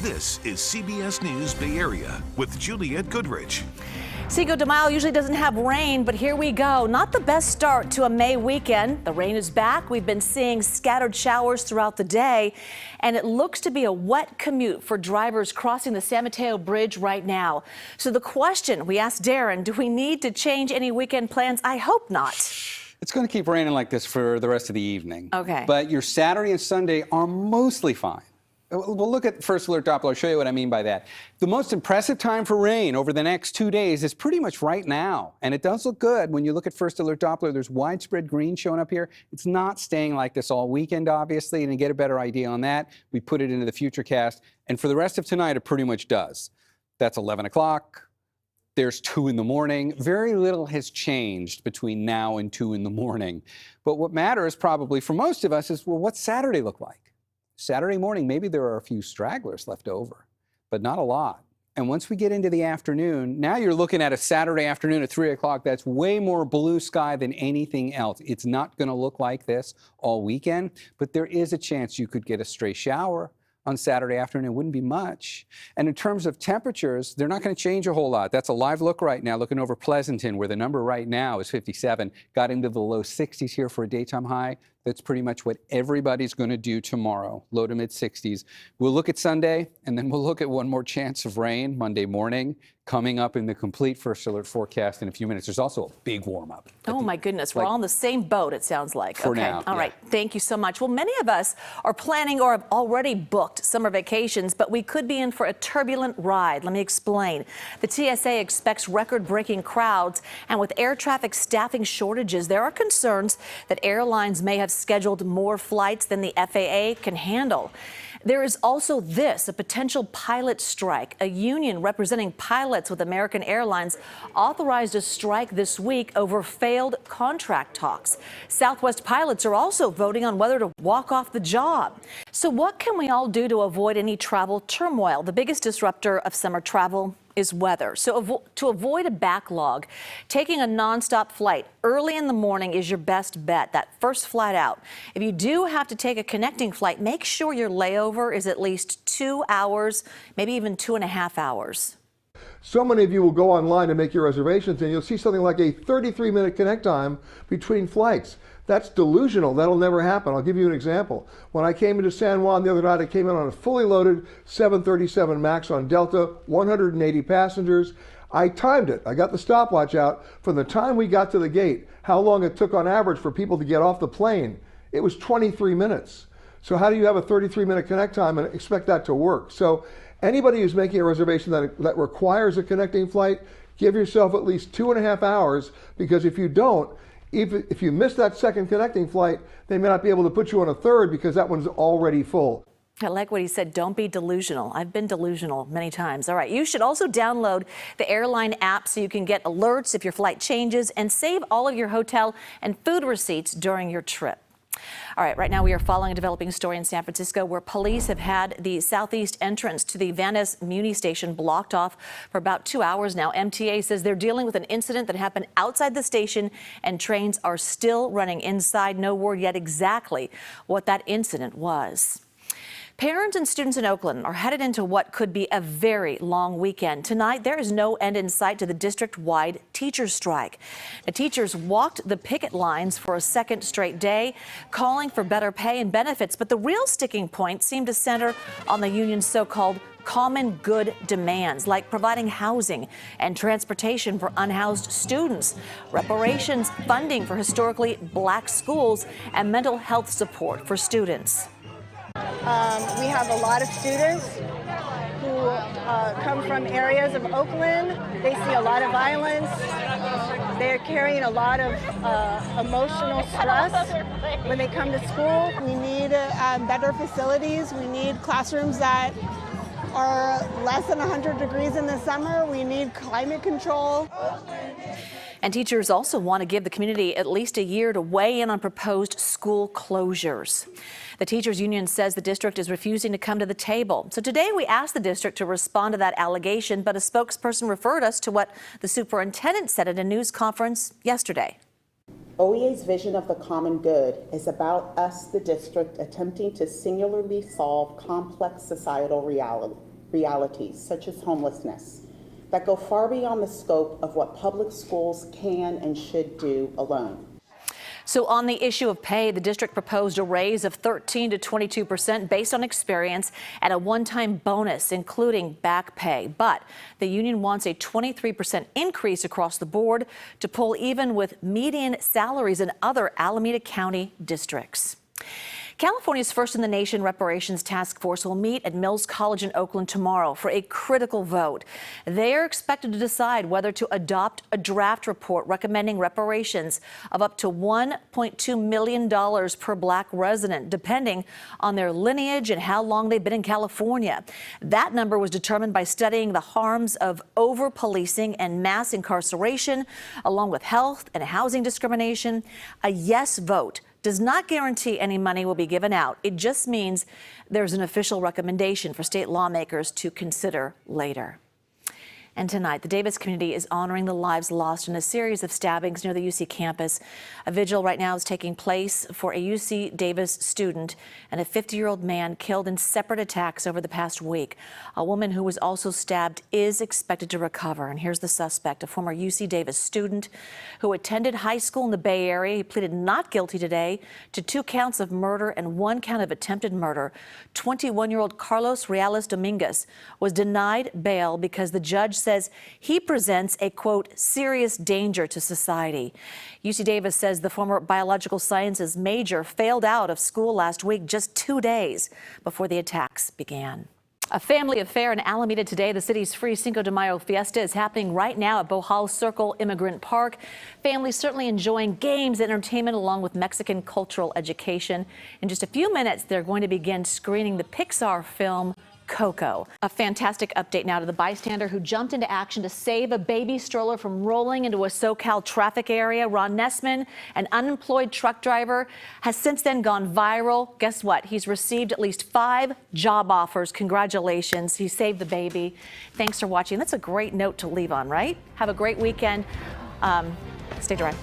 This is CBS News Bay Area with Juliette Goodrich. Cinco de Mayo usually doesn't have rain, but here we go. Not the best start to a May weekend. The rain is back. We've been seeing scattered showers throughout the day, and it looks to be a wet commute for drivers crossing the San Mateo Bridge right now. So the question we asked Darren, do we need to change any weekend plans? I hope not. It's going to keep raining like this for the rest of the evening. Okay. But your Saturday and Sunday are mostly fine. We'll look at First Alert Doppler. I'll show you what I mean by that. The most impressive time for rain over the next 2 days is pretty much right now. And it does look good when you look at First Alert Doppler. There's widespread green showing up here. It's not staying like this all weekend, obviously. And to get a better idea on that, we put it into the Futurecast. And for the rest of tonight, it pretty much does. That's 11 o'clock. There's 2 in the morning. Very little has changed between now and 2 in the morning. But what matters probably for most of us is, well, what's Saturday look like? Saturday morning, maybe there are a few stragglers left over, but not a lot. And once we get into the afternoon, now you're looking at a Saturday afternoon at 3 o'clock. That's way more blue sky than anything else. It's not going to look like this all weekend, but there is a chance you could get a stray shower on Saturday afternoon. It wouldn't be much. And in terms of temperatures, they're not going to change a whole lot. That's a live look right now, looking over Pleasanton, where the number right now is 57. Got into the low 60s here for a daytime high. That's pretty much what everybody's going to do tomorrow, low to mid 60s. We'll look at Sunday, and then we'll look at one more chance of rain Monday morning, coming up in the complete First Alert forecast in a few minutes. There's also a big warm-up. Oh, my goodness. We're all on the same boat, it sounds like. For now. All right. Thank you so much. Well, many of us are planning or have already booked summer vacations, but we could be in for a turbulent ride. Let me explain. The TSA expects record-breaking crowds, and with air traffic staffing shortages, there are concerns that airlines may have scheduled more flights than the FAA can handle. There is also this, a potential pilot strike. A union representing pilots with American Airlines authorized a strike this week over failed contract talks. Southwest pilots are also voting on whether to walk off the job. So what can we all do to avoid any travel turmoil? The biggest disruptor of summer travel is weather. So to avoid a backlog, taking a nonstop flight early in the morning is your best bet, that first flight out. If you do have to take a connecting flight, make sure your layover is at least 2 hours, maybe even 2.5 hours. So many of you will go online and make your reservations, and you'll see something like a 33-minute connect time between flights. That's delusional. That'll never happen. I'll give you an example. When I came into San Juan the other night, I came in on a fully loaded 737 MAX on Delta, 180 passengers. I timed it. I got the stopwatch out. From the time we got to the gate, how long it took on average for people to get off the plane, it was 23 minutes. So how do you have a 33-minute connect time and expect that to work? So anybody who's making a reservation that requires a connecting flight, give yourself at least 2.5 hours, because if you don't, if you miss that second connecting flight, they may not be able to put you on a third because that one's already full. I like what he said. Don't be delusional. I've been delusional many times. All right. You should also download the airline app so you can get alerts if your flight changes and save all of your hotel and food receipts during your trip. All right, right now we are following a developing story in San Francisco where police have had the southeast entrance to the Van Ness Muni station blocked off for about 2 hours now. MTA says they're dealing with an incident that happened outside the station and trains are still running inside. No word yet exactly what that incident was. Parents and students in Oakland are headed into what could be a very long weekend. Tonight, there is no end in sight to the district-wide teachers' strike. The teachers walked the picket lines for a second straight day, calling for better pay and benefits. But the real sticking point seemed to center on the union's so-called common good demands, like providing housing and transportation for unhoused students, reparations, funding for historically black schools, and mental health support for students. We have a lot of students who come from areas of Oakland. They see a lot of violence. They're carrying a lot of emotional stress when they come to school. We need better facilities. We need classrooms that are less than 100 degrees in the summer. We need climate control. And teachers also want to give the community at least a year to weigh in on proposed school closures. The teachers union says the district is refusing to come to the table. So today we asked the district to respond to that allegation, but a spokesperson referred us to what the superintendent said at a news conference yesterday. OEA's vision of the common good is about us, the district, attempting to singularly solve complex societal realities, such as homelessness, that go far beyond the scope of what public schools can and should do alone. So on the issue of pay, the district proposed a raise of 13 to 22% based on experience and a one-time bonus, including back pay. But the union wants a 23% increase across the board to pull even with median salaries in other Alameda County districts. California's first in the nation reparations task force will meet at Mills College in Oakland tomorrow for a critical vote. They are expected to decide whether to adopt a draft report recommending reparations of up to $1.2 million per black resident, depending on their lineage and how long they've been in California. That number was determined by studying the harms of over-policing and mass incarceration, along with health and housing discrimination. A yes vote does not guarantee any money will be given out. It just means there's an official recommendation for state lawmakers to consider later. And tonight, the Davis community is honoring the lives lost in a series of stabbings near the UC campus. A vigil right now is taking place for a UC Davis student and a 50-year-old man killed in separate attacks over the past week. A woman who was also stabbed is expected to recover. And here's the suspect, a former UC Davis student who attended high school in the Bay Area. He pleaded not guilty today to 2 counts of murder and 1 count of attempted murder. 21-year-old Carlos Reales Dominguez was denied bail because the judge says he presents a, quote, serious danger to society. UC Davis says the former biological sciences major failed out of school last week, just 2 days before the attacks began. A family affair in Alameda today. The city's free Cinco de Mayo fiesta is happening right now at Bohal Circle Immigrant Park. Families certainly enjoying games, entertainment, along with Mexican cultural education. In just a few minutes, they're going to begin screening the Pixar film Coco. A fantastic update now to the bystander who jumped into action to save a baby stroller from rolling into a SoCal traffic area. Ron Nessman, an unemployed truck driver, has since then gone viral. Guess what? He's received at least 5 job offers. Congratulations. He saved the baby. Thanks for watching. That's a great note to leave on, right? Have a great weekend. Stay dry.